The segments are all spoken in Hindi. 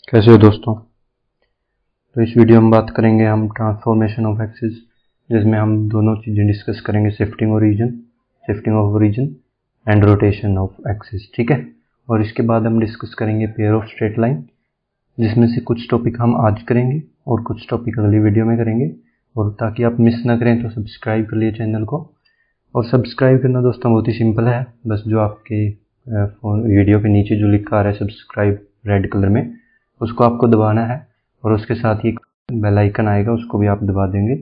कैसे हो दोस्तों। तो इस वीडियो में बात करेंगे हम ट्रांसफॉर्मेशन ऑफ एक्सिस, जिसमें हम दोनों चीज़ें डिस्कस करेंगे, shifting of origin and rotation of axis. ठीक है। और इसके बाद हम डिस्कस करेंगे पेयर ऑफ स्ट्रेट लाइन, जिसमें से कुछ टॉपिक हम आज करेंगे और कुछ टॉपिक अगली वीडियो में करेंगे। और ताकि आप मिस ना करें तो सब्सक्राइब कर लिए चैनल को। और सब्सक्राइब करना दोस्तों बहुत ही सिंपल है, बस जो आपके वीडियो के नीचे जो लिखा आ रहा है सब्सक्राइब रेड कलर में, उसको आपको दबाना है और उसके साथ ही बेल आइकन आएगा, उसको भी आप दबा देंगे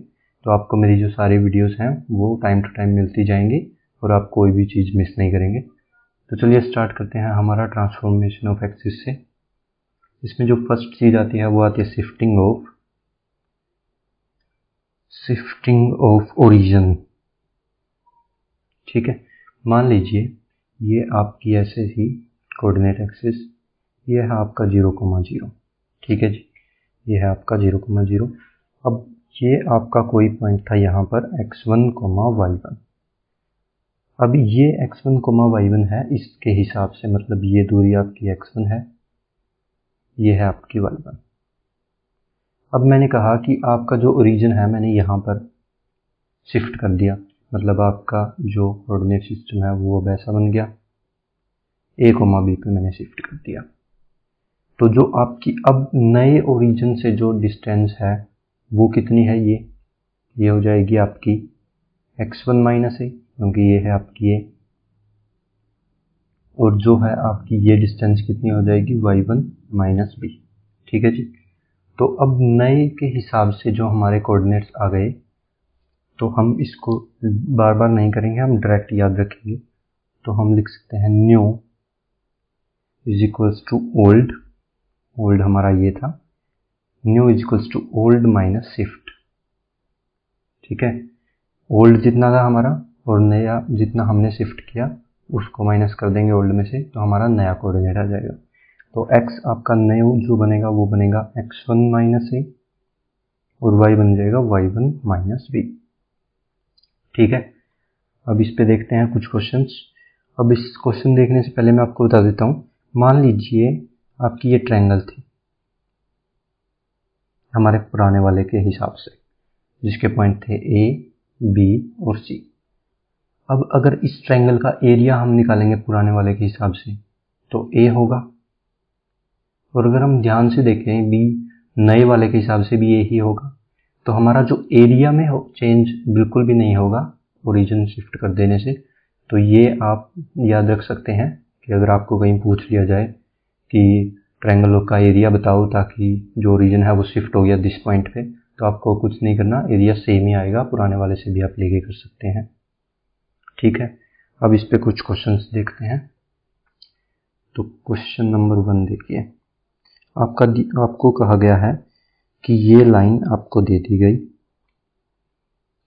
तो आपको मेरी जो सारी वीडियोस हैं वो टाइम टू टाइम मिलती जाएंगी और आप कोई भी चीज़ मिस नहीं करेंगे। तो चलिए स्टार्ट करते हैं हमारा ट्रांसफॉर्मेशन ऑफ एक्सिस से। इसमें जो फर्स्ट चीज़ आती है वो आती है शिफ्टिंग ऑफ ओरिजिन। ठीक है। मान लीजिए ये आपकी ऐसे ही कोऑर्डिनेट एक्सिस, ये है आपका 0,0। ठीक है जी, ये है आपका 0,0। अब ये आपका कोई पॉइंट था यहाँ पर x1, y1। अब ये x1, y1 है, इसके हिसाब से मतलब ये दूरी आपकी x1 है, ये है आपकी y1। अब मैंने कहा कि आपका जो ओरिजिन है मैंने यहाँ पर शिफ्ट कर दिया, मतलब आपका जो कोऑर्डिनेट सिस्टम है वो अब ऐसा बन गया, a, b पे मैंने शिफ्ट कर दिया। तो जो आपकी अब नए ओरिजिन से जो डिस्टेंस है वो कितनी है, ये हो जाएगी आपकी x1 माइनस a, क्योंकि ये है आपकी a, और जो है आपकी ये डिस्टेंस कितनी हो जाएगी, y1 माइनस b। ठीक है जी। तो अब नए के हिसाब से जो हमारे कोऑर्डिनेट्स आ गए, तो हम इसको बार बार नहीं करेंगे, हम डायरेक्ट याद रखेंगे। तो हम लिख सकते हैं new is equals to old हमारा ये था, new is equals to old minus shift. ठीक है। ओल्ड जितना था हमारा और नया जितना हमने शिफ्ट किया उसको माइनस कर देंगे ओल्ड में से, तो हमारा नया कोऑर्डिनेट आ जाएगा। तो x आपका नया जो बनेगा वो बनेगा x1 माइनस a और y बन जाएगा y1 माइनस b। ठीक है। अब इस पे देखते हैं कुछ क्वेश्चंस। अब इस क्वेश्चन देखने से पहले मैं आपको बता देता हूँ, मान लीजिए आपकी ये ट्रायंगल थी हमारे पुराने वाले के हिसाब से, जिसके पॉइंट थे a, b और c। अब अगर इस ट्रायंगल का एरिया हम निकालेंगे पुराने वाले के हिसाब से तो a होगा, और अगर हम ध्यान से देखें b नए वाले के हिसाब से भी a ही होगा। तो हमारा जो एरिया में चेंज बिल्कुल भी नहीं होगा ओरिजिन शिफ्ट कर देने से। तो ये आप याद रख सकते हैं कि अगर आपको कहीं पूछ लिया जाए कि ट्रायंगल का एरिया बताओ ताकि जो ओरिजिन है वो शिफ्ट हो गया दिस पॉइंट पे, तो आपको कुछ नहीं करना, एरिया सेम ही आएगा, पुराने वाले से भी आप लेके कर सकते हैं। ठीक है। अब इस पे कुछ क्वेश्चंस देखते हैं। तो क्वेश्चन नंबर 1 देखिए, आपको कहा गया है कि ये लाइन आपको दे दी गई।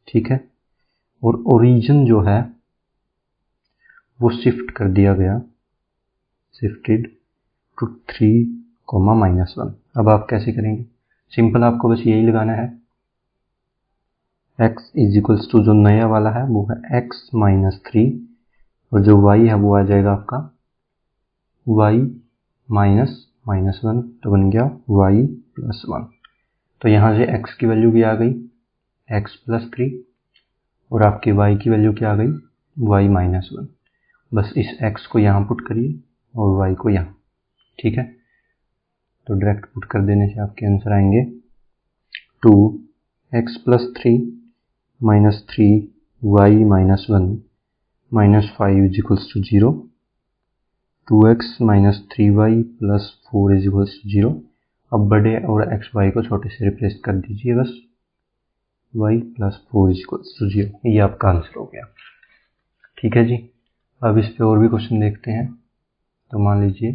ठीक है। और ओरिजिन जो है वो शिफ्ट कर दिया गया, शिफ्टेड टू 3,-1। अब आप कैसे करेंगे, सिंपल आपको बस यही लगाना है, x इज इक्वल्स टू जो नया वाला है वो है x माइनस 3 और जो y है वो आ जाएगा आपका y माइनस 1, तो बन गया y प्लस 1। तो यहाँ से x की वैल्यू भी आ गई x प्लस 3 और आपकी y की वैल्यू क्या आ गई, y माइनस 1। बस इस x को यहाँ पुट करिए और y को यहाँ। ठीक है। तो डायरेक्ट पुट कर देने से आपके आंसर आएंगे 2x plus 3 minus 3y minus 1 minus 5 is equals to 0, 2x minus 3y plus 4 is equals to 0। अब बड़े और x y को छोटे से रिप्लेस कर दीजिए, बस y plus 4 is equals to 0। ये आपका आंसर हो गया। ठीक है जी। अब इस पे और भी क्वेश्चन देखते हैं। तो मान लीजिए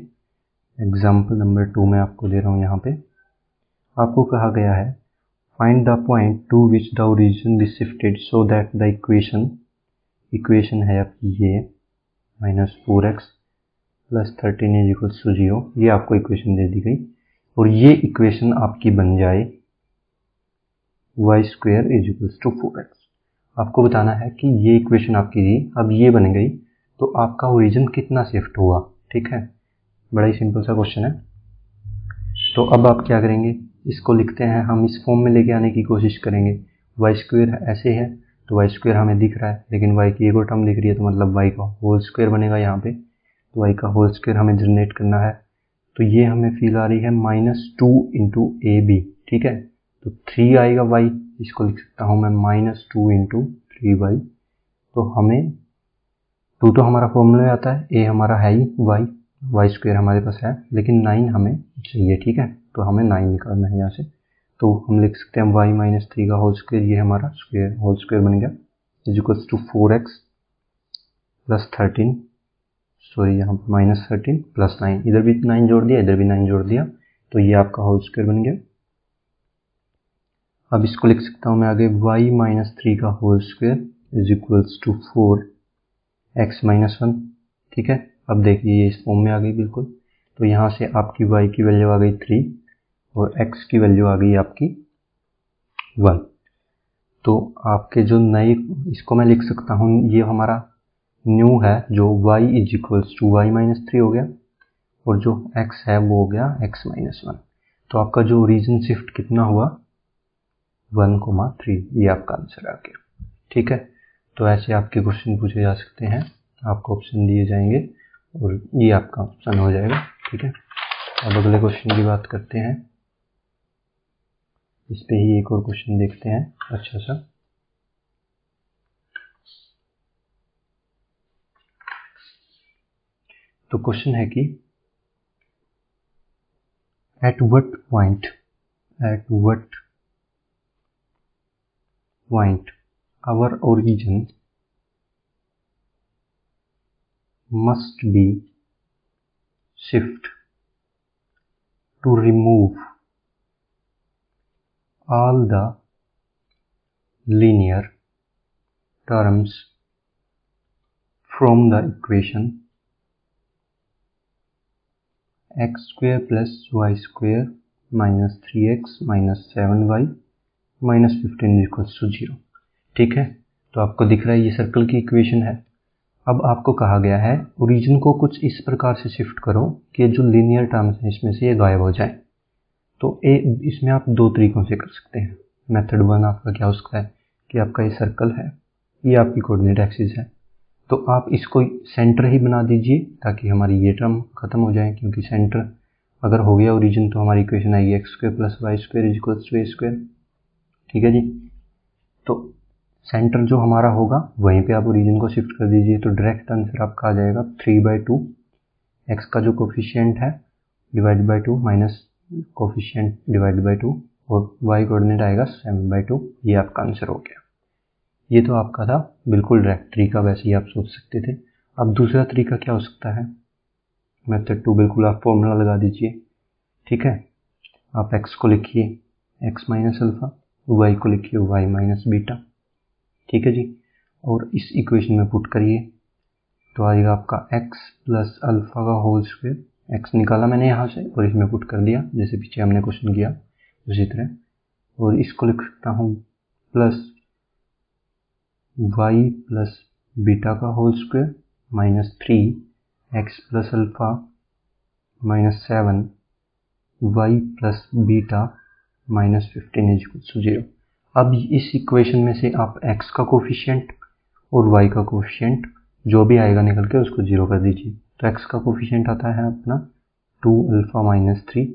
एग्जाम्पल नंबर 2 में आपको दे रहा हूँ, यहाँ पे आपको कहा गया है find the point to which the origin be shifted so that the equation है आपकी ये minus 4x plus 13 is equals to 0। ये आपको इक्वेशन दे दी गई और ये इक्वेशन आपकी बन जाए y square is equals to 4x। आपको बताना है कि ये इक्वेशन आपकी थी, अब ये बन गई, तो आपका ओरिजिन कितना शिफ्ट हुआ। ठीक है। बड़ा ही सिंपल सा क्वेश्चन है। तो अब आप क्या करेंगे, इसको लिखते हैं, हम इस फॉर्म में लेके आने की कोशिश करेंगे। वाई स्क्वेयर ऐसे है तो वाई स्क्वेयर हमें दिख रहा है, लेकिन वाई की एक और टर्म दिख रही है, तो मतलब वाई का होल स्क्वेयर बनेगा यहाँ पे। तो वाई का होल स्क्वेयर हमें जनरेट करना है, तो ये हमें फील आ रही है -2 इंटू ए बी, ठीक है। तो 3 आएगा वाई, इसको लिख सकता हूँ मैं -2 इंटू 3y। तो हमें 2 तो हमारा फॉर्मूला में आता है, ए हमारा है ही वाई स्क्वेयर हमारे पास है, लेकिन 9 हमें चाहिए, ठीक है। तो हमें 9 निकालना है यहाँ से, तो हम लिख सकते हैं y - 3 का होल स्क्वेयर, ये हमारा स्क्वेयर होल स्क्वेयर बन गया, is equals to 4x plus 13, sorry यहाँ पर -13 प्लस 9, इधर भी 9 जोड़ दिया, इधर भी 9 जोड़ दिया, तो ये आपका होल स्क्वेयर बन गया। अब इसको लिख सकता हूँ मैं आगे, y - 3 का whole square is equals to 4x - 1, ठीक है। अब देखिए ये इस फॉर्म में आ गई बिल्कुल, तो यहाँ से आपकी y की वैल्यू आ गई 3 और x की वैल्यू आ गई आपकी 1। तो आपके जो नए, इसको मैं लिख सकता हूँ, ये हमारा न्यू है, जो y is equals to y - 3 हो गया, और जो x है वो हो गया x - 1। तो आपका जो ओरिजिन शिफ्ट कितना हुआ, 1,3, ये आपका आंसर आ गया, ठीक है। तो ऐसे आपके क्वेश्चन पूछे जा सकते हैं, आपको ऑप्शन दिए जाएंगे और ये आपका ऑप्शन हो जाएगा, ठीक है। अब अगले क्वेश्चन की बात करते हैं, इस पे ही एक और क्वेश्चन देखते हैं अच्छा सा। तो क्वेश्चन है कि at what point our origin must be shift to remove all the linear terms from the equation x square plus y square minus 3x minus 7y minus 15 equals to 0, ठीक है। तो आपको दिख रहा है ये सर्कल की इक्वेशन है। अब आपको कहा गया है ओरिजिन को कुछ इस प्रकार से शिफ्ट करो कि जो लीनियर टर्म्स हैं इसमें से ये गायब हो जाए। तो इसमें आप दो तरीकों से कर सकते हैं। मेथड 1 आपका क्या हो सकता है कि आपका ये सर्कल है, ये आपकी कोऑर्डिनेट एक्सिस है, तो आप इसको सेंटर ही बना दीजिए ताकि हमारी ये टर्म खत्म हो जाए, क्योंकि सेंटर अगर हो गया ओरिजिन तो हमारी इक्वेशन आएगी x square plus y square is equals to A square, ठीक है जी। तो सेंटर जो हमारा होगा वहीं पे आप ओरिजिन को शिफ्ट कर दीजिए, तो डायरेक्ट आंसर आपका आ जाएगा 3/2, एक्स का जो कोफिशिएंट है divide by 2 minus coefficient divide by 2 और वाई कोऑर्डिनेट आएगा 7/2, ये आपका आंसर हो गया। ये तो आपका था बिल्कुल डायरेक्ट तरीका, वैसे ही आप सोच सकते थे। अब दूसरा तरीका क्या हो सकता है, मेथड 2 बिल्कुल आप फॉर्मूला लगा दीजिए, ठीक है। आप x को लिखिए x माइनस अल्फा, y को लिखिए y माइनस बीटा, ठीक है जी। और इस इक्वेशन में पुट करिए तो आएगा आपका x प्लस अल्फा का होल स्क्वायर, x निकाला मैंने यहाँ से और इसमें पुट कर दिया जैसे पीछे हमने क्वेश्चन किया उसी तरह, और इसको लिख सकता हूँ प्लस y प्लस बीटा का whole square minus 3x plus alpha minus 7 y plus beta minus 15 is equal to 0। अब इस इक्वेशन में से आप x का कोफिशिएंट और y का कोफिशिएंट जो भी आएगा निकल के उसको 0 कर दीजिए। तो x का कोफिशिएंट आता है अपना 2 अल्फा माइनस 3,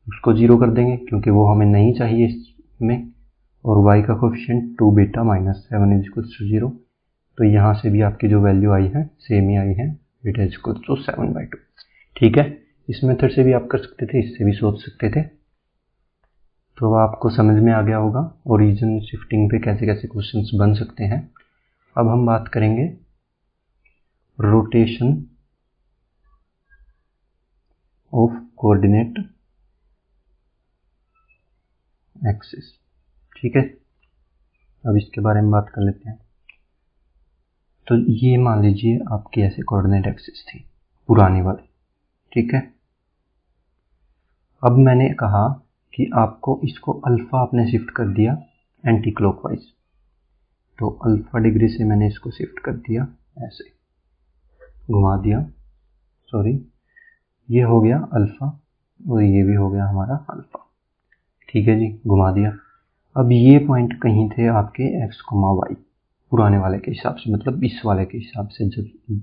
उसको 0 कर देंगे क्योंकि वो हमें नहीं चाहिए इसमें, और y का coefficient 2 beta minus 7 is equal to 0। तो यहाँ से भी आपकी जो वैल्यू आई है सेम ही आई है, बीटा इज इक्वल टू 7/2, ठीक है। इस मेथड से भी आप कर सकते थे, इससे भी सोच सकते थे। तो आपको समझ में आ गया होगा ओरिजिन शिफ्टिंग पे कैसे कैसे क्वेश्चंस बन सकते हैं। अब हम बात करेंगे रोटेशन ऑफ कोऑर्डिनेट एक्सिस, ठीक है। अब इसके बारे में बात कर लेते हैं। तो ये मान लीजिए आपकी ऐसे कोऑर्डिनेट एक्सिस थी पुरानी वाली, ठीक है। अब मैंने कहा कि आपको इसको अल्फा आपने शिफ्ट कर दिया एंटी क्लॉकवाइज, तो अल्फा डिग्री से मैंने इसको शिफ्ट कर दिया, ऐसे घुमा दिया, सॉरी ये हो गया अल्फा, और ये भी हो गया हमारा अल्फा। ठीक है जी, घुमा दिया। अब ये पॉइंट कहीं थे आपके x, y पुराने वाले के हिसाब से, मतलब इस वाले के हिसाब से जब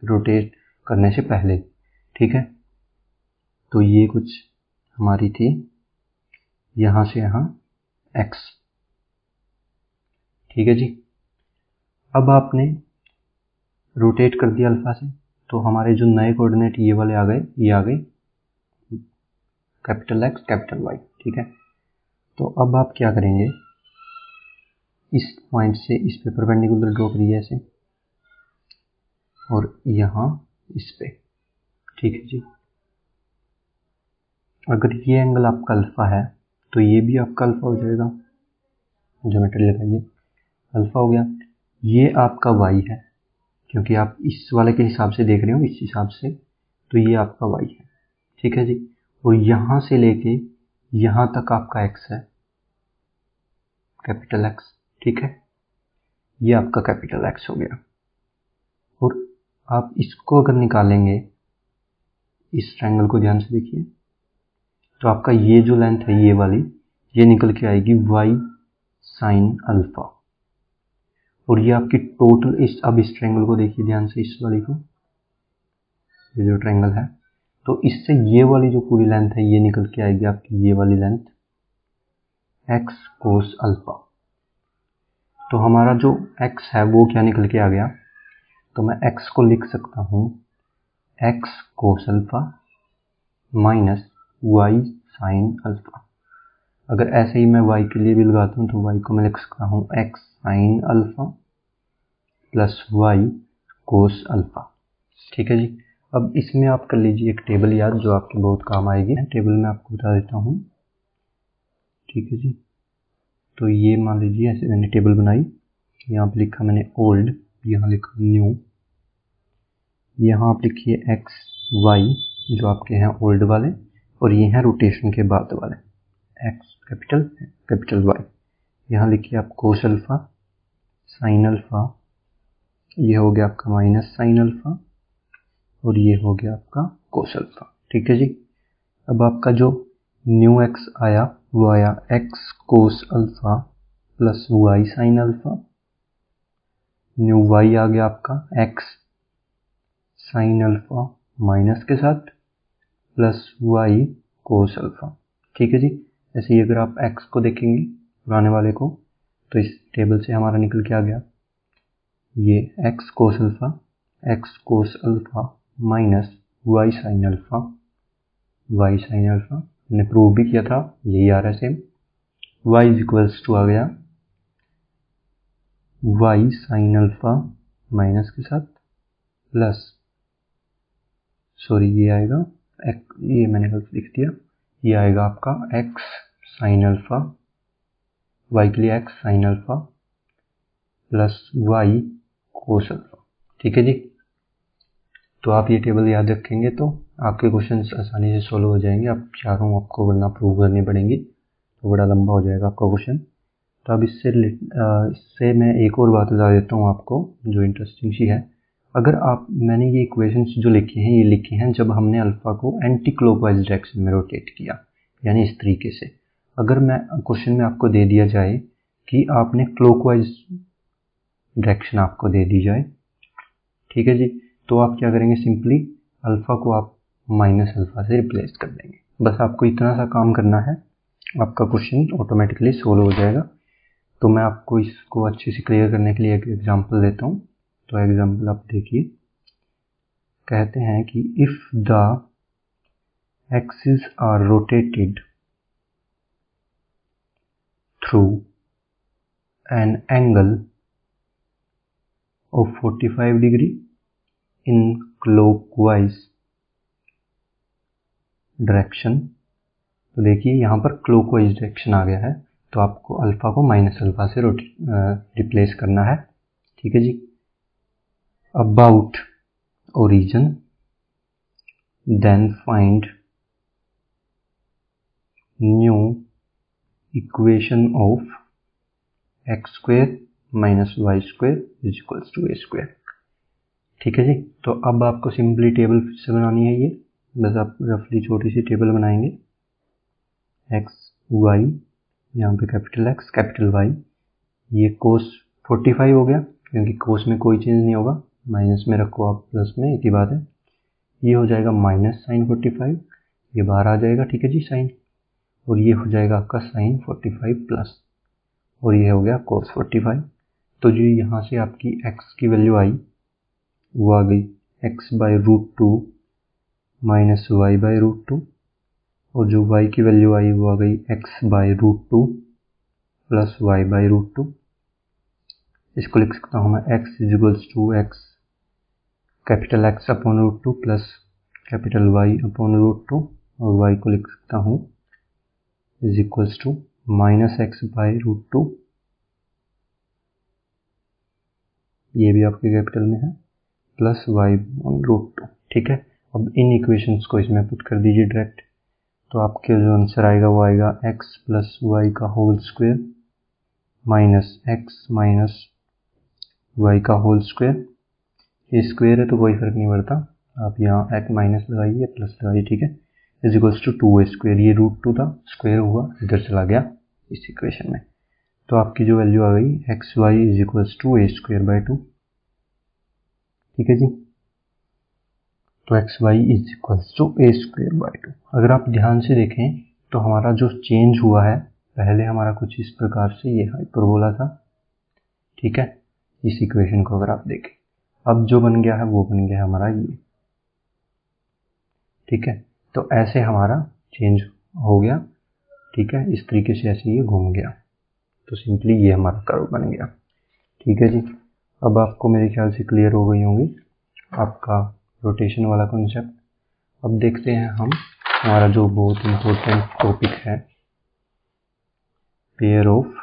रोटेट करने से पहले। ठीक है, तो ये कुछ हमारी थी यहाँ से यहाँ x। ठीक है जी, अब आपने रोटेट कर दिया अल्फा से, तो हमारे जो नए कोऑर्डिनेट ये वाले आ गए, ये आ गए कैपिटल X कैपिटल Y। ठीक है, तो अब आप क्या करेंगे, इस पॉइंट से इस पे परपेंडिकुलर ड्रॉ करिए ऐसे, और यहाँ इस पे। ठीक है जी, अगर ये एंगल आपका अल्फा है तो ये भी आपका अल्फा हो जाएगा, ज्योमेट्री लगाइए, अल्फा हो गया। ये आपका y है, क्योंकि आप इस वाले के हिसाब से देख रहे हो, इस हिसाब से, तो ये आपका y है। ठीक है जी, और यहाँ से लेके यहाँ तक आपका x है, कैपिटल X। ठीक है, ये आपका कैपिटल X हो गया। और आप इसको अगर निकालेंगे, इस ट्रायंगल को ध्यान से देखिए, तो आपका ये जो लेंथ है ये वाली, ये निकल के आएगी y साइन अल्फा। और ये आपकी टोटल, अब इस ट्रायंगल को देखिए ध्यान से, इस वाली को, ये जो ट्रायंगल है, तो इससे ये वाली जो पूरी लेंथ है ये निकल के आएगी आपकी ये वाली लेंथ x कोस अल्फा। तो हमारा जो x है वो क्या निकल के आ गया, तो मैं x को लिख सकता हूँ x cos alpha minus y sine alpha. अगर ऐसे ही मैं y के लिए भी लगाता हूँ तो y को मैं लिख सकता हूँ x sine alpha plus y cos alpha. ठीक है जी, अब इसमें आप कर लीजिए एक टेबल याद, जो आपके बहुत काम आएगी। टेबल में आपको बता देता हूँ। ठीक है जी, तो ये मान लीजिए ऐसे मैंने टेबल बनाई, यहाँ पे लिखा मैंने ओल्ड, यहाँ लिखा न्यू, यहाँ आप लिखिए x y जो आपके हैं ओल्ड वाले, और ये हैं रोटेशन के बाद वाले x कैपिटल कैपिटल y। यहाँ लिखिए आप कोस अल्फा साइन अल्फा, ये हो गया आपका माइनस साइन अल्फा, और ये हो गया आपका कोस अल्फा। ठीक है जी, अब आपका जो न्यू x आया वो आया x cos alpha plus y sine alpha, new y आ गया आपका x साइन अल्फा माइनस के साथ प्लस y कोस अल्फा। ठीक है जी, ऐसे ही अगर आप x को देखेंगे पुराने वाले को, तो इस टेबल से हमारा निकल के आ गया ये x cos alpha minus y sine alpha, मैंने प्रूव भी किया था, यही आ रहा है same. y is equals to आ गया y साइन अल्फा माइनस के साथ प्लस, सॉरी ये आएगा ये मैंने गलत लिख दिया, ये आएगा आपका x साइन अल्फा, y के लिए x sine alpha plus y cos alpha. ठीक है जी, तो आप ये टेबल याद रखेंगे तो आपके क्वेश्चन आसानी से सोल्व हो जाएंगे। आप चारों आपको वरना प्रूव करनी पड़ेंगी तो बड़ा लंबा हो जाएगा आपका क्वेश्चन। तो अब इससे मैं एक और बात बता देता हूँ आपको जो इंटरेस्टिंग सी है। अगर मैंने ये इक्वेशंस जो लिखे हैं, ये लिखे हैं जब हमने अल्फा को एंटी क्लॉकवाइज डायरेक्शन में रोटेट किया, यानी इस तरीके से। अगर मैं क्वेश्चन में आपको दे दिया जाए कि आपने क्लॉकवाइज डायरेक्शन आपको दे दी जाए, ठीक है जी, तो आप क्या करेंगे, सिंपली अल्फा को आप माइनस अल्फा से रिप्लेस कर देंगे। बस आपको इतना सा काम करना है, आपका क्वेश्चन ऑटोमेटिकली सोल्व हो जाएगा। तो मैं आपको इसको अच्छे से क्लियर करने के लिए एक एग्जांपल देता हूँ। तो एग्जांपल आप देखिए, कहते हैं कि if the axis are rotated through an angle of 45 degree in clockwise direction. तो देखिए यहाँ पर क्लॉकवाइज डायरेक्शन आ गया है, तो आपको अल्फा को माइनस अल्फा से रिप्लेस करना है। ठीक है जी, about origin then find new equation of X square minus Y square is equals to A square. ठीक है जी, तो अब आपको सिंपली टेबल फिर से बनानी है। ये बस आप रफली छोटी सी टेबल बनाएंगे, एक्स वाई, यहाँ पे कैपिटल एक्स कैपिटल वाई, ये कोस 45 हो गया क्योंकि कोस में कोई चेंज नहीं होगा, माइनस में रखो आप प्लस में, एक ही बात है। ये हो जाएगा माइनस साइन 45, ये बाहर आ जाएगा, ठीक है जी साइन, और ये हो जाएगा आपका साइन 45 प्लस, और ये हो गया कोस 45। तो जो यहाँ से आपकी x की वैल्यू आई वो आ गई x/√2 माइनस y/√2, और जो y की वैल्यू आई वो आ गई x/√2 प्लस y/√2। इसको लिख सकता हूँ मैं x = x capital X upon √2 plus capital Y upon √2, और y को लिख सकता हूँ = माइनस x/√2, ये भी आपके कैपिटल में है, प्लस y अपॉन √2, ठीक है। अब इन इक्वेशंस को इसमें पुट कर दीजिए डायरेक्ट, तो आपके जो आंसर आएगा वो आएगा x प्लस वाई का whole square minus x minus y का होल स्क्वायर। ये स्क्वायर है तो कोई फर्क नहीं पड़ता, आप यहाँ एक माइनस लगाइए प्लस लगाइए, ठीक है, = 2a²। ये √2 था, स्क्वायर हुआ, इधर चला गया इस इक्वेशन में, तो आपकी जो वैल्यू आ गई xy = a²/2, ठीक है जी। तो xy = a²/2। अगर आप ध्यान से देखें तो हमारा जो चेंज हुआ है, पहले हमारा कुछ इस प्रकार से ये हाइपरबोला था, ठीक है, इस इक्वेशन को अगर आप देखें, अब जो बन गया है वो बन गया हमारा ये, ठीक है। तो ऐसे हमारा चेंज हो गया, ठीक है, इस तरीके से ऐसे ये घूम गया, तो सिंपली ये हमारा कर्व बन गया, ठीक है जी। अब आपको मेरे ख्याल से क्लियर हो गई होंगी आपका रोटेशन वाला कॉन्सेप्ट। अब देखते हैं हम हमारा जो बहुत इम्पोर्टेंट टॉपिक है, पेयर ऑफ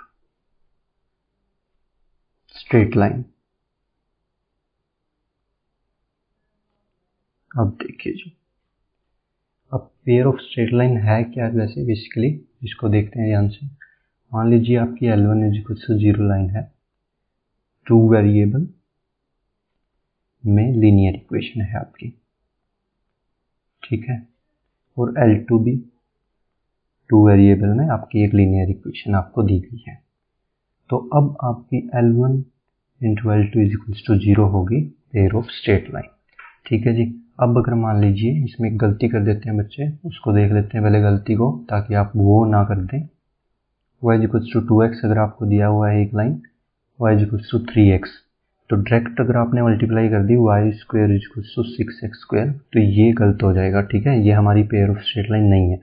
स्ट्रेट लाइन। अब देखिए जी, अब पेयर ऑफ स्ट्रेट लाइन है क्या वैसे बेसिकली, इसको देखते हैं ध्यान से। मान लीजिए आपकी L1 = 0 लाइन है, 2 वेरिएबल में लीनियर इक्वेशन है आपकी, ठीक है, और L2 भी 2 वेरिएबल में आपकी एक लीनियर इक्वेशन आपको दी गई है। तो अब आपकी L1 × L2 = 0 होगी पेयर ऑफ स्ट्रेट लाइन, ठीक है जी। अब अगर मान लीजिए इसमें एक गलती कर देते हैं बच्चे, उसको देख लेते हैं पहले गलती को, ताकि आप वो ना कर दें। y = 2x अगर आपको दिया हुआ है एक लाइन, y = 3x, तो डायरेक्ट अगर आपने मल्टीप्लाई कर दी y² = 6x², तो ये गलत हो जाएगा, ठीक है, ये हमारी पेयर ऑफ स्ट्रेट लाइन नहीं है।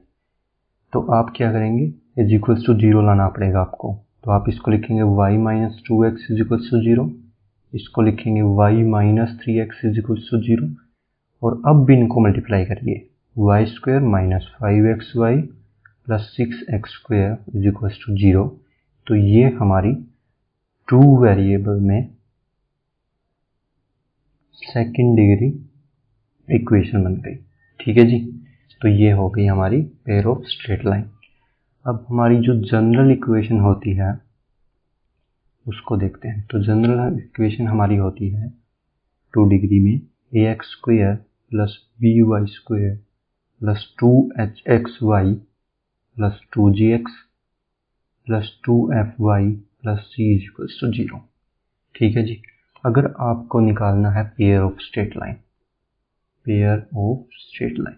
तो आप क्या करेंगे, =0 लाना पड़ेगा आपको, तो आप इसको लिखेंगे y - 2x = 0, इसको लिखेंगे y - 3x = 0, और अब भी इनको मल्टीप्लाई करिए, y² - 5xy + 6x² = 0, तो ये हमारी 2 वेरिएबल में सेकंड डिग्री इक्वेशन बन गई, ठीक है जी। तो ये हो गई हमारी पेयर ऑफ स्ट्रेट लाइन। अब हमारी जो जनरल इक्वेशन होती है उसको देखते हैं। तो जनरल इक्वेशन हमारी होती है 2 डिग्री में ax² + by² + 2hxy + 2gx + 2fy + c = 0, ठीक है जी। अगर आपको निकालना है pair of straight line, pair of straight line,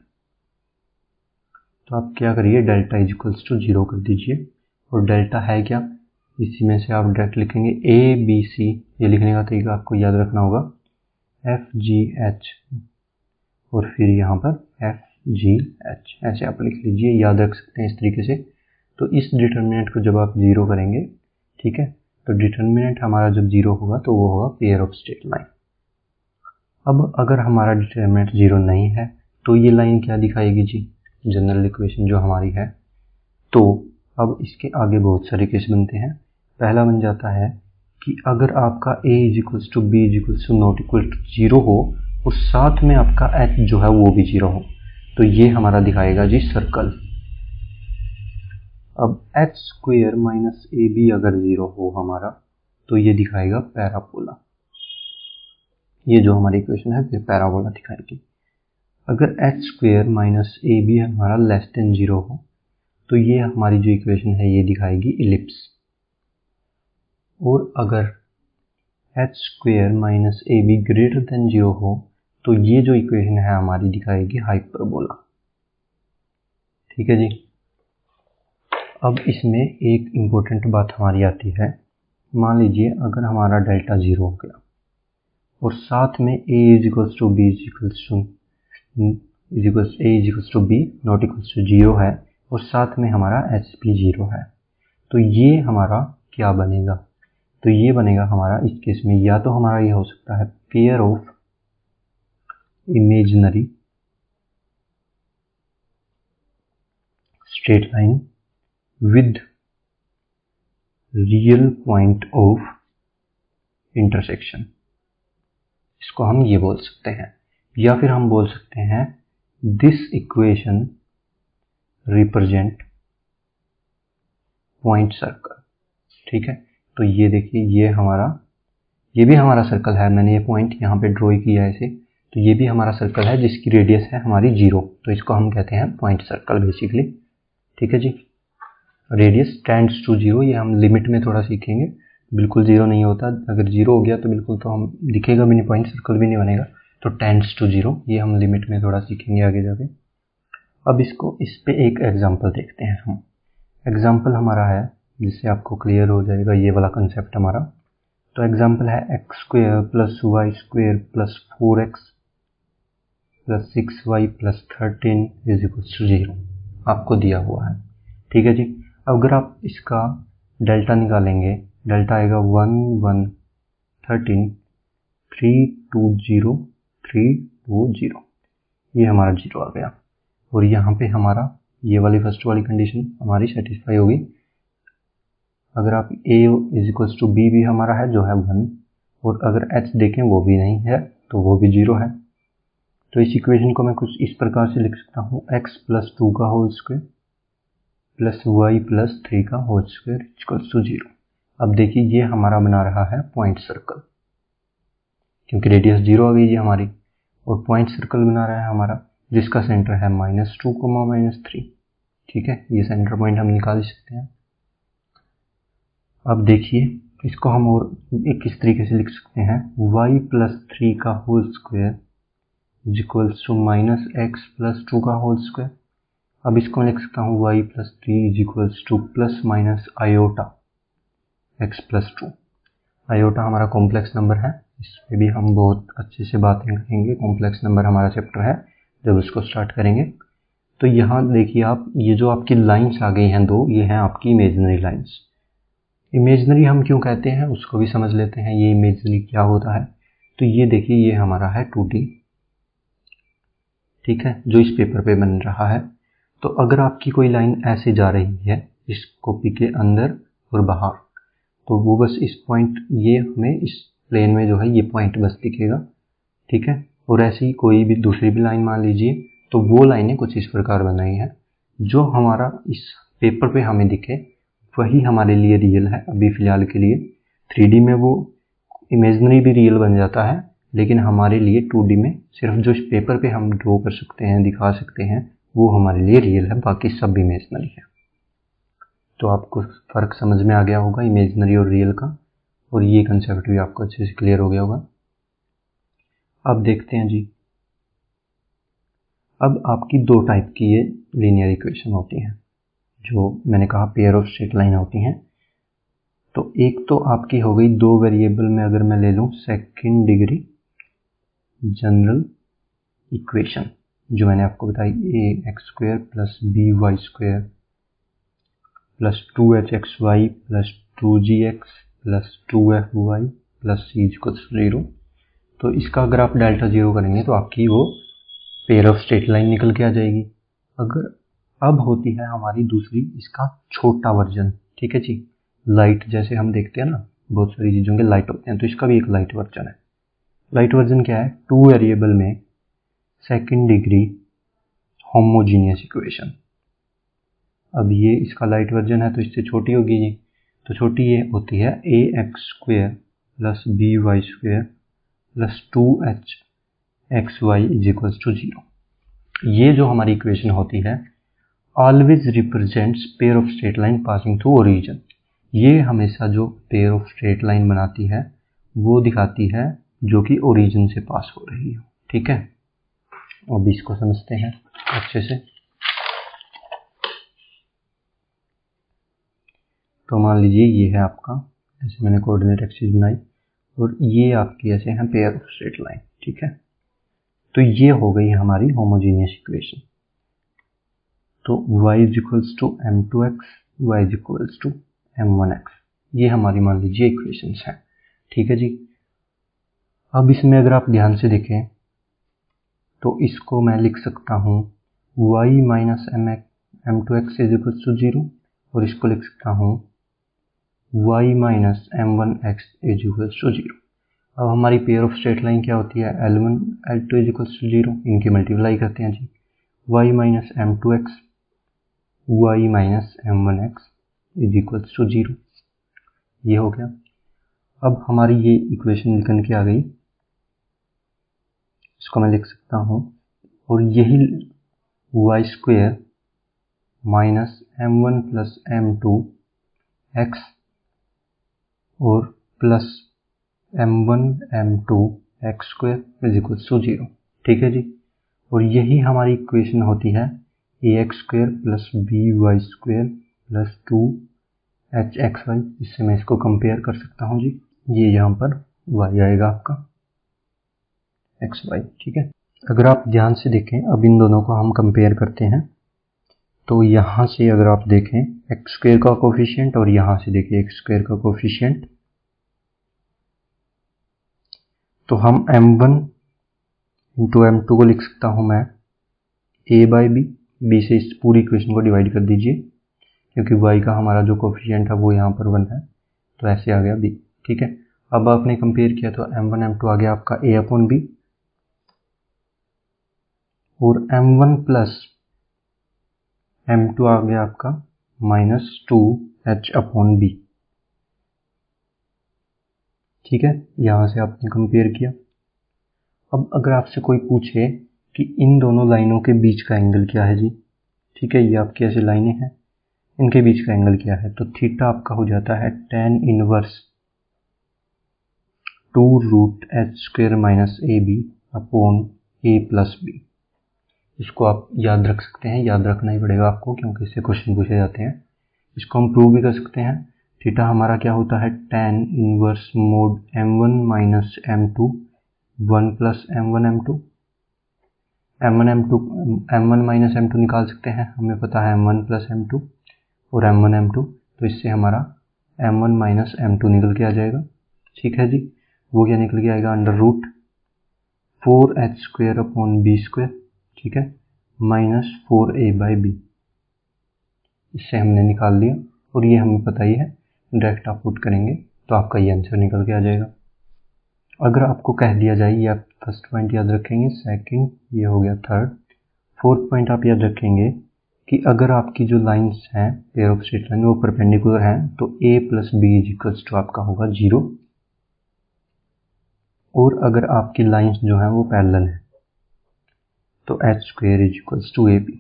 तो आप क्या करिए, डेल्टा = 0 कर दीजिए, और डेल्टा है क्या, इसी में से आप डायरेक्ट लिखेंगे ABC, ये लिखने का तरीका आपको याद रखना होगा, FGH, और फिर यहाँ पर FGH, ऐसे आप लिख लीजिए, याद रख सकते हैं इस तरीके से। तो इस डिटर्मिनेंट को जब आप 0 करेंगे, ठीक है, तो डिटर्मिनेंट हमारा जब 0 होगा तो वो होगा पेयर ऑफ स्ट्रेट लाइन। अब अगर हमारा डिटर्मिनेंट 0 नहीं है तो ये लाइन क्या दिखाएगी जी, जनरल इक्वेशन जो हमारी है। तो अब इसके आगे बहुत सारे केस बनते हैं। पहला बन जाता है कि अगर आपका a = b ≠ 0 हो और साथ में आपका h जो है वो भी 0 हो, तो ये हमारा दिखाएगा जी सर्कल। अब h² - ab अगर 0 हो हमारा, तो ये दिखाएगा पैराबोला, ये जो हमारी इक्वेशन है फिर पैराबोला दिखाएगी। अगर h square minus a b हमारा लेस देन 0 हो तो ये हमारी जो इक्वेशन है ये दिखाएगी इलिप्स, और अगर h square minus a be greater than 0 हो तो ये जो इक्वेशन है हमारी दिखाएगी हाइपरबोला। ठीक है जी। अब इसमें एक इम्पोर्टेंट बात हमारी आती है, मान लीजिए अगर हमारा डेल्टा 0 हो गया और साथ में a is equals to b is equals to b not equals to 0 है और साथ में हमारा एच भी 0 है, तो ये हमारा क्या बनेगा? तो ये बनेगा हमारा इस केस में या तो हमारा ये हो सकता है pair of imaginary straight line with real point of intersection, इसको हम ये बोल सकते हैं, या फिर हम बोल सकते हैं this equation represent point circle. ठीक है, तो ये देखिए ये भी हमारा सर्कल है, मैंने ये पॉइंट यहाँ पे ड्रॉ किया है इसे, तो ये भी हमारा सर्कल है जिसकी रेडियस है हमारी 0, तो इसको हम कहते हैं पॉइंट सर्कल बेसिकली। ठीक है जी। रेडियस टेंड्स टू 0, ये हम लिमिट में थोड़ा सीखेंगे, बिल्कुल 0 नहीं होता, अगर 0 हो गया तो बिल्कुल तो हम दिखेगा भी नहीं, पॉइंट सर्कल भी नहीं बनेगा, तो टेंड्स टू 0 ये हम लिमिट में थोड़ा सीखेंगे आगे जाके। अब इस पे एक एग्जांपल देखते हैं हम। एग्जांपल हमारा है जिससे आपको क्लियर हो जाएगा ये वाला कंसेप्ट हमारा। तो एग्जांपल है x square plus y square plus 4x plus 6y plus 13 is equal to 0 आपको दिया हुआ है। ठीक है जी। अगर आप इसका डेल्टा निकालेंगे, डेल्टा आएगा 1 1 13 3 2 0 3 2 0, ये हमारा 0 आ गया, और यहाँ पे हमारा ये वाली फर्स्ट वाली कंडीशन हमारी सेटिस्फाई होगी। अगर आप a is equals to b भी हमारा है जो है 1, और अगर h देखें वो भी नहीं है तो वो भी 0 है। तो इस इक्वेशन को मैं कुछ इस प्रकार से लिख सकता हूँ, x प्लस 2 का whole square plus y plus 3 का होल स्क्वायर इक्वल्स टू 0। अब देखिए ये हमारा बना रहा है पॉइंट सर्कल, क्योंकि रेडियस 0 आ गई है हमारी, और पॉइंट सर्कल बना रहा है हमारा जिसका सेंटर है -2, -3। ठीक है, ये सेंटर पॉइंट हम निकाल सकते हैं। अब देखिए इसको हम और किस तरीके से लिख सकते हैं, y प्लस 3 का whole square is equals to -x plus 2 का होल स्क्वायर। अब इसको मैं लिख सकता हूँ y plus 3 is equals two plus minus iota x plus 2। Iota हमारा कॉम्प्लेक्स नंबर है, इस पर भी हम बहुत अच्छे से बातें करेंगे, कॉम्प्लेक्स नंबर हमारा चैप्टर है जब उसको स्टार्ट करेंगे। तो यहाँ देखिए आप, ये जो आपकी लाइंस आ गई हैं दो, ये हैं आपकी इमेजिनरी लाइंस। इमेजिनरी हम क्यों कहते हैं उसको भी समझ लेते हैं, ये इमेजिनरी क्या होता है। तो ये देखिए ये हमारा है 2D, ठीक है, जो इस पेपर पे बन रहा है। तो अगर आपकी कोई लाइन ऐसे जा रही है इस कॉपी के अंदर और बाहर, तो वो बस इस पॉइंट, ये हमें इस प्लेन में जो है ये पॉइंट बस दिखेगा। ठीक है, और ऐसी कोई भी दूसरी भी लाइन मान लीजिए, तो वो लाइनें कुछ इस प्रकार बनाई हैं, जो हमारा इस पेपर पे हमें दिखे वही हमारे लिए रियल है अभी फ़िलहाल के लिए। 3D में वो इमेजिनरी भी रियल बन जाता है, लेकिन हमारे लिए 2D में सिर्फ जो इस पेपर पे हम ड्रॉ कर सकते हैं, दिखा सकते हैं, वो हमारे लिए रियल है, बाकी सब इमेजिनरी है। तो आपको फ़र्क समझ में आ गया होगा इमेजिनरी और रियल का, और ये कंसेप्ट भी आपको अच्छे से क्लियर हो गया होगा। अब देखते हैं जी, अब आपकी दो टाइप की ये लीनियर इक्वेशन होती हैं, जो मैंने कहा पेयर ऑफ स्ट्रेट लाइन होती हैं। तो एक तो आपकी हो गई दो वेरिएबल में, अगर मैं ले लूँ सेकंड डिग्री जनरल इक्वेशन, जो मैंने आपको बताई, ax square plus by square plus 2hxy plus 2gx plus 2fy plus c equals 0। तो इसका अगर आप डेल्टा 0 करेंगे तो आपकी वो पेयर ऑफ स्ट्रेट लाइन निकल के आ जाएगी। अगर अब होती है हमारी दूसरी, इसका छोटा वर्जन, ठीक है जी, लाइट, जैसे हम देखते हैं ना बहुत सारी चीज़ों के लाइट होते हैं, तो इसका भी एक लाइट वर्जन है। लाइट वर्जन क्या है, 2 वेरिएबल में सेकंड डिग्री होमोजीनियस इक्वेशन। अब ये इसका लाइट वर्जन है तो इससे छोटी होगी ये, तो छोटी ये होती है ax square plus by square plus 2hxy is equals to 0। ये जो हमारी इक्वेशन होती है always represents pair of straight line passing through origin. ये हमेशा जो पेयर ऑफ स्ट्रेट लाइन बनाती है वो दिखाती है जो कि ओरिजिन से पास हो रही हो। ठीक है, अब इसको समझते हैं अच्छे से। तो मान लीजिए ये है आपका, जैसे मैंने कोऑर्डिनेट एक्सिस बनाई और ये आपकी ऐसे हैं पेयर ऑफ स्ट्रेट लाइन। ठीक है, तो ये हो गई हमारी होमोजीनियस इक्वेशन। तो y is equals to m2x, y is equals to m1x, ये हमारी मान लीजिए इक्वेशंस हैं। ठीक है जी। अब इसमें अगर आप ध्यान से देखें तो इसको मैं लिख सकता हूँ y minus m2x is equals to 0 और इसको लिख सकता हूँ y minus m1x is equals to 0। अब हमारी पेयर ऑफ स्ट्रेट लाइन क्या होती है, L1 L2 is equals to 0, इनकी मल्टीप्लाई करते हैं जी, y minus m2x y minus m1x is equals to 0, ये हो गया। अब हमारी ये इक्वेशन निकल के आ गई, इसको मैं लिख सकता हूँ, और यही y square minus m1 plus m2 x और plus m1 m2 x square is equals to 0। ठीक है जी। और यही हमारी इक्वेशन होती है ax square plus by square plus 2hxy। इससे मैं इसको कंपेयर कर सकता हूँ जी, ये यहाँ पर y आएगा आपका xy। ठीक है, अगर आप ध्यान से देखें, अब इन दोनों को हम कंपेयर करते हैं, तो यहाँ से अगर आप देखें एक्स स्क्वायर का कोफिशिएंट और यहाँ से देखें एक्स स्क्वायर का कोफिशिएंट, तो हम m1 इंटू m2 को लिख सकता हूँ मैं a बाई b से इस पूरी इक्वेशन को डिवाइड कर दीजिए, क्योंकि y का हमारा जो कोफिशिएंट है वो यहाँ पर 1 है, तो ऐसे आ गया b। ठीक है, अब आपने कंपेयर किया तो m1 m2 आ गया आपका a अपॉन b और m1 प्लस m2 आ गया आपका माइनस 2h अपॉन b। ठीक है, यहाँ से आपने कंपेयर किया। अब अगर आपसे कोई पूछे कि इन दोनों लाइनों के बीच का एंगल क्या है जी, ठीक है, ये आपकी ऐसी लाइनें हैं, इनके बीच का एंगल क्या है, तो थीटा आपका हो जाता है tan inverse 2 root h square minus a b upon a plus b. इसको आप याद रख सकते हैं, याद रखना ही पड़ेगा आपको क्योंकि इससे क्वेश्चन पूछे जाते हैं। इसको हम प्रूव भी कर सकते हैं। थीटा हमारा क्या होता है, tan inverse mode m1 minus m2 1 plus m1 m2। m1 minus m2 निकाल सकते हैं, हमें पता है m1 प्लस m2 और m1 m2, तो इससे हमारा m1 माइनस m2 निकल के आ जाएगा। ठीक है जी, वो क्या निकल के आएगा, under root 4h square upon b square, ठीक है, माइनस 4a बाई बी। इससे हमने निकाल लिया और ये हमें पता ही है, डायरेक्ट आप पुट करेंगे तो आपका ये आंसर निकल के आ जाएगा। अगर आपको कह दिया जाए, ये आप फर्स्ट पॉइंट याद रखेंगे, सेकंड ये हो गया थर्ड, फोर्थ पॉइंट आप याद रखेंगे कि अगर आपकी जो लाइंस हैं पेयर ऑफ स्ट्रेट लाइन वो परपेंडिकुलर हैं तो a plus b is equals to आपका होगा 0, और अगर आपकी लाइंस जो हैं वो पैरेलल हैं तो h square is equals to ab।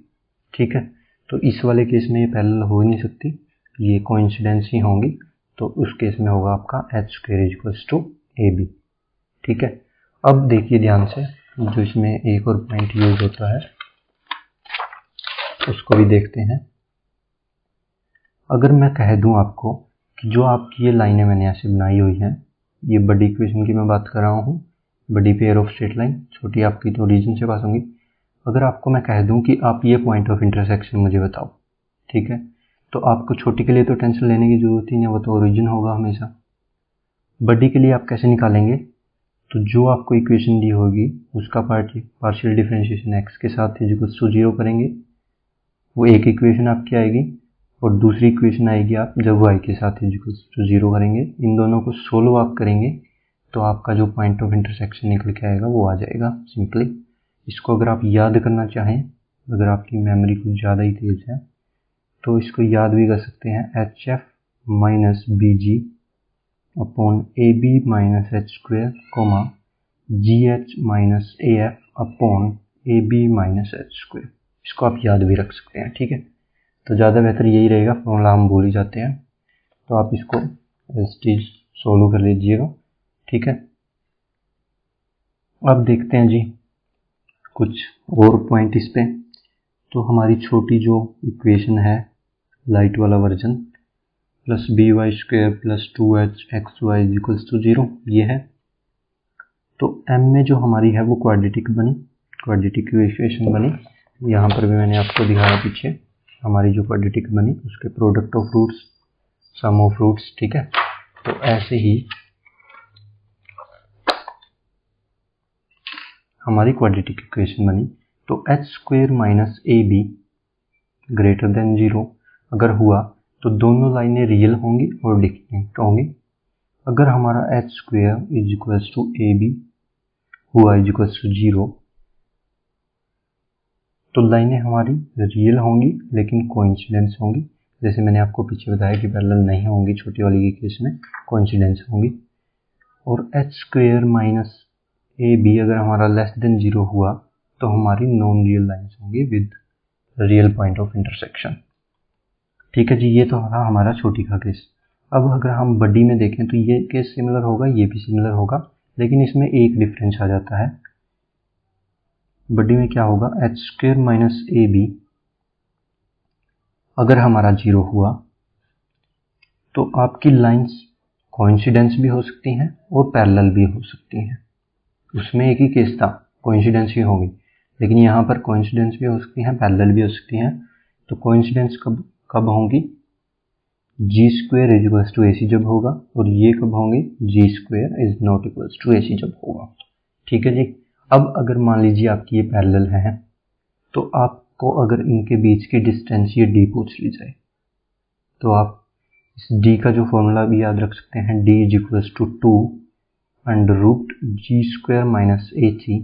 ठीक है, तो इस वाले केस में ये पैरेलल हो ही नहीं सकती, ये कोइंसिडेंस ही होंगी, तो उस केस में होगा आपका h square is equals to ab। ठीक है, अब देखिए ध्यान से, जो इसमें एक और पॉइंट यूज होता है उसको भी देखते हैं। अगर मैं कह दूं आपको कि जो आपकी ये लाइनें मैंने ऐसे बनाई हुई हैं, ये बड़ी इक्वेशन की मैं बात कर रहा हूँ, बड़ी पेयर ऑफ स्ट्रेट लाइन, छोटी आपकी तो ओरिजिन से पास होंगी। अगर आपको मैं कह दूं कि आप ये पॉइंट ऑफ इंटरसेक्शन मुझे बताओ, ठीक है, तो आपको छोटी के लिए तो टेंशन लेने की जरूरत ही नहीं, वो तो ओरिजिन होगा हमेशा। बड़ी के लिए आप कैसे निकालेंगे, तो जो आपको इक्वेशन दी होगी उसका पार्शियल डिफरेंशिएशन x के साथ इज इक्वल्स टू 0 करेंगे, वो एक इक्वेशन आपकी आएगी, और दूसरी इक्वेशन आएगी आप जब y के साथ इज इक्वल्स टू 0 करेंगे। इन दोनों को सोल्व आप करेंगे तो आपका जो पॉइंट ऑफ इंटरसेक्शन निकल के आएगा वो आ जाएगा सिंपली। इसको अगर आप याद करना चाहें, अगर आपकी मेमोरी कुछ ज़्यादा ही तेज है तो इसको याद भी कर सकते हैं, HF minus BG upon AB minus H square comma GH minus AF upon a b minus h square. इसको आप याद भी रख सकते हैं, ठीक है। तो ज़्यादा बेहतर यही रहेगा, फॉर्मूला हम भूल ही जाते हैं, तो आप इसको एस टी सोल्व कर लीजिएगा, ठीक है। अब देखते हैं जी कुछ और पॉइंट इस पे। तो हमारी छोटी जो इक्वेशन है लाइट वाला version, plus b y square plus 2h x y equals to 0, ये है। तो m में जो हमारी है वो क्वाड्रेटिक बनी, क्वाड्रेटिक इक्वेशन बनी। यहाँ पर भी मैंने आपको दिखाया पीछे, हमारी जो क्वाड्रेटिक बनी उसके product of roots, sum of roots, ठीक है। तो ऐसे ही हमारी क्वाड्रेटिक इक्वेशन बनी। तो H square minus a be greater than 0 अगर हुआ तो दोनों लाइनें रियल होंगी और डिस्टिंक्ट होंगी। अगर हमारा h square is equals to a b हुआ इज इक्वल्स टू 0, तो लाइनें हमारी रियल होंगी लेकिन कोइंसिडेंस होंगी। जैसे मैंने आपको पीछे बताया कि पैरेलल नहीं होंगी, छोटी वाली के केस में कोइंसिडेंस होंगी। और h square minus a b अगर हमारा लेस देन 0 हुआ तो हमारी नॉन रियल लाइन्स होंगी with real point of intersection, ठीक है जी। ये तो रहा हमारा छोटी का केस। अब अगर हम बड़ी में देखें तो ये केस सिमिलर होगा, ये भी सिमिलर होगा, लेकिन इसमें एक डिफरेंस आ जाता है। बड़ी में क्या होगा, h square minus a b अगर हमारा 0 हुआ तो आपकी लाइंस कोइंसिडेंस भी हो सकती हैं और पैरेलल भी हो सकती हैं। उसमें एक ही केस था, कोइंसिडेंस ही होगी, लेकिन यहाँ पर कोइंसिडेंस भी हो सकती हैं, पैरेलल भी हो सकती हैं। तो कोइंसिडेंस कब होंगी, G square is equals to A C जब होगा, और ये कब होंगे, G square is not equals to A C जब होगा, ठीक है जी। अब अगर मान लीजिए आपकी ये पैरेलल है तो आपको अगर इनके बीच की डिस्टेंस ये d पूछ ली जाए तो आप इस d का जो फॉर्मूला भी याद रख सकते हैं, d is equals to 2 under root g square minus a c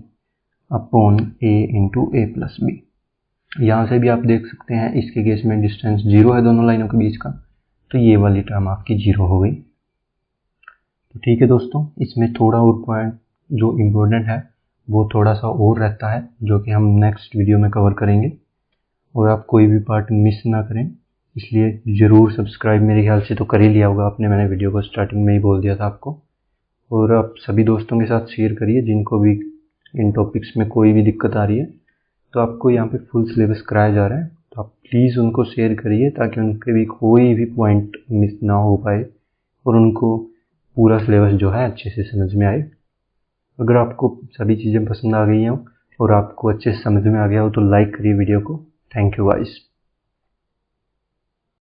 upon a into a plus b. यहाँ से भी आप देख सकते हैं इसके केस में डिस्टेंस 0 है दोनों लाइनों के बीच का, तो ये वाली टर्म आपकी 0 हो गई। तो ठीक है दोस्तों, इसमें थोड़ा और पॉइंट जो इम्पोर्टेंट है वो थोड़ा सा और रहता है, जो कि हम नेक्स्ट वीडियो में कवर करेंगे। और आप कोई भी पार्ट मिस ना करें, इसलिए ज़रूर सब्सक्राइब मेरे ख्याल से तो कर ही लिया होगा आपने, मैंने वीडियो को स्टार्टिंग में ही बोल दिया था आपको। और आप सभी दोस्तों के साथ शेयर करिए जिनको भी इन टॉपिक्स में कोई भी दिक्कत आ रही है। तो आपको यहाँ पे फुल सिलेबस कराया जा रहा है, तो आप प्लीज़ उनको शेयर करिए ताकि उनके भी कोई भी पॉइंट मिस ना हो पाए और उनको पूरा सिलेबस जो है अच्छे से समझ में आए। अगर आपको सभी चीज़ें पसंद आ गई हों और आपको अच्छे से समझ में आ गया हो तो लाइक करिए वीडियो को। Thank you guys.